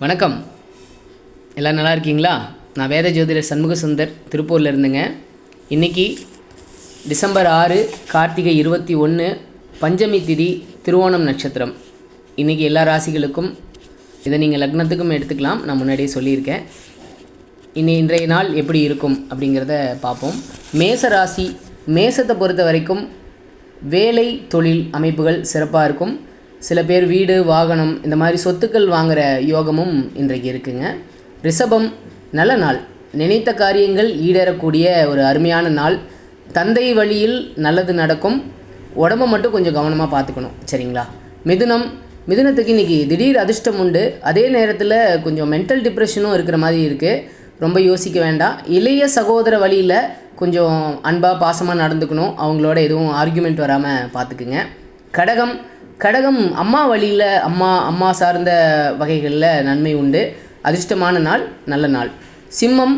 வணக்கம். எல்லோரும் நல்லா இருக்கீங்களா? நான் வேத ஜோதிடர் சண்முக சுந்தர் திருப்பூரில் இருந்துங்க. இன்றைக்கி டிசம்பர் 6 கார்த்திகை 21 பஞ்சமி திதி திருவோணம் நட்சத்திரம். இன்றைக்கி எல்லா ராசிகளுக்கும் இதை நீங்கள் லக்னத்துக்கும் எடுத்துக்கலாம். நான் முன்னாடியே சொல்லியிருக்கேன். இன்றைய நாள் எப்படி இருக்கும் அப்படிங்கிறத பார்ப்போம். மேச ராசி, மேசத்தை பொறுத்த வரைக்கும் வேலை தொழில் அமைப்புகள் சிறப்பாக இருக்கும். சில பேர் வீடு வாகனம் இந்த மாதிரி சொத்துக்கள் வாங்குகிற யோகமும் இன்றைக்கு இருக்குங்க. ரிஷபம், நல்ல நாள், நினைத்த காரியங்கள் ஈடேறக்கூடிய ஒரு அருமையான நாள். தந்தை வழியில் நல்லது நடக்கும். உடம்பை மட்டும் கொஞ்சம் கவனமாக பார்த்துக்கணும், சரிங்களா? மிதுனம், மிதுனத்துக்கு இன்றைக்கி திடீர் அதிர்ஷ்டம் உண்டு. அதே நேரத்தில் கொஞ்சம் மென்டல் டிப்ரெஷனும் இருக்கிற மாதிரி இருக்குது. ரொம்ப யோசிக்க வேண்டாம். இளைய சகோதர வழியில் கொஞ்சம் அன்பாக பாசமாக நடந்துக்கணும். அவங்களோட எதுவும் ஆர்கியூமெண்ட் வராமல் பார்த்துக்குங்க. கடகம், கடகம் அம்மா வழியில் அம்மா சார்ந்த வகைகளில் நன்மை உண்டு. அதிர்ஷ்டமான நாள், நல்ல நாள். சிம்மம்,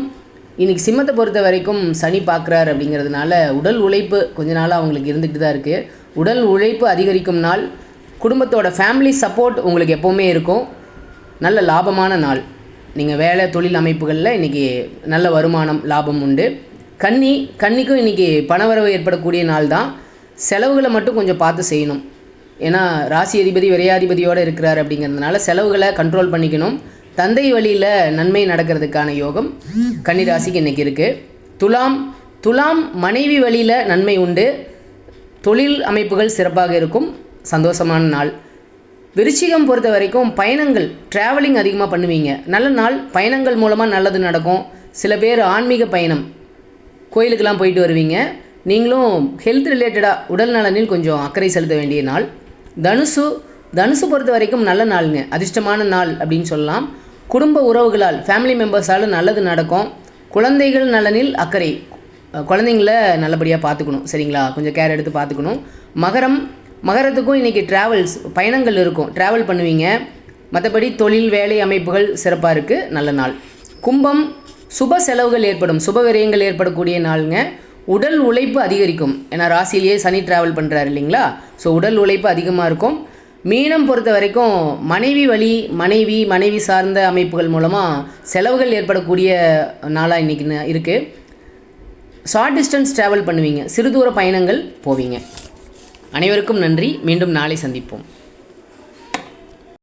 இன்றைக்கி சிம்மத்தை பொறுத்த வரைக்கும் சனி பார்க்குறார் அப்படிங்கிறதுனால உடல் உழைப்பு கொஞ்ச நாளாக அவங்களுக்கு இருந்துகிட்டு தான் இருக்குது. உடல் உழைப்பு அதிகரிக்கும் நாள். குடும்பத்தோட ஃபேமிலி சப்போர்ட் உங்களுக்கு எப்போவுமே இருக்கும். நல்ல லாபமான நாள். நீங்கள் வேலை தொழில் அமைப்புகளில் இன்றைக்கி நல்ல வருமானம் லாபம் உண்டு. கன்னிக்கும் இன்றைக்கி பணவரவு ஏற்படக்கூடிய நாள் தான். செலவுகளை மட்டும் கொஞ்சம் பார்த்து செய்யணும். ஏன்னா ராசி அதிபதி விரையாதிபதியோடு இருக்கிறார் அப்படிங்கிறதுனால செலவுகளை கண்ட்ரோல் பண்ணிக்கணும். தந்தை வழியில் நன்மை நடக்கிறதுக்கான யோகம் கன்னி ராசிக்கு இன்றைக்கி இருக்குது. துலாம் மனைவி வழியில் நன்மை உண்டு. தொழில் அமைப்புகள் சிறப்பாக இருக்கும். சந்தோஷமான நாள். விருச்சிகம் பொறுத்த வரைக்கும் பயணங்கள், ட்ராவலிங் அதிகமாக பண்ணுவீங்க. நல்ல நாள். பயணங்கள் மூலமாக நல்லது நடக்கும். சில பேர் ஆன்மீக பயணம், கோயிலுக்கெல்லாம் போயிட்டு வருவீங்க. நீங்களும் ஹெல்த் ரிலேட்டடாக உடல் நலனில் கொஞ்சம் அக்கறை செலுத்த வேண்டிய நாள். தனுசு பொறுத்த வரைக்கும் நல்ல நாளுங்க. அதிர்ஷ்டமான நாள் அப்படின்னு சொல்லலாம். குடும்ப உறவுகளால், ஃபேமிலி மெம்பர்ஸால் நல்லது நடக்கும். குழந்தைகள் நலனில் அக்கறை, குழந்தைங்கள நல்லபடியாக பார்த்துக்கணும், சரிங்களா? கொஞ்சம் கேர் எடுத்து பார்த்துக்கணும். மகரத்துக்கும் இன்றைக்கி ட்ராவல்ஸ், பயணங்கள் இருக்கும், ட்ராவல் பண்ணுவீங்க. மற்றபடி தொழில் வேலை அமைப்புகள் சிறப்பாக இருக்குது. நல்ல நாள். கும்பம், சுப செலவுகள் ஏற்படும், சுப விரயங்கள் ஏற்படக்கூடிய நாளுங்க. உடல் உழைப்பு அதிகரிக்கும். ஏன்னா ராசியிலேயே சனி ட்ராவல் பண்ணுறாரு இல்லைங்களா? ஸோ உடல் உழைப்பு அதிகமாக இருக்கும். மீனம் பொறுத்த வரைக்கும் மனைவி சார்ந்த அமைப்புகள் மூலமாக செலவுகள் ஏற்படக்கூடிய நாளாக இன்றைக்கி இருக்குது. ஷார்ட் டிஸ்டன்ஸ் ட்ராவல் பண்ணுவீங்க, சிறு தூர பயணங்கள் போவீங்க. அனைவருக்கும் நன்றி. மீண்டும் நாளை சந்திப்போம்.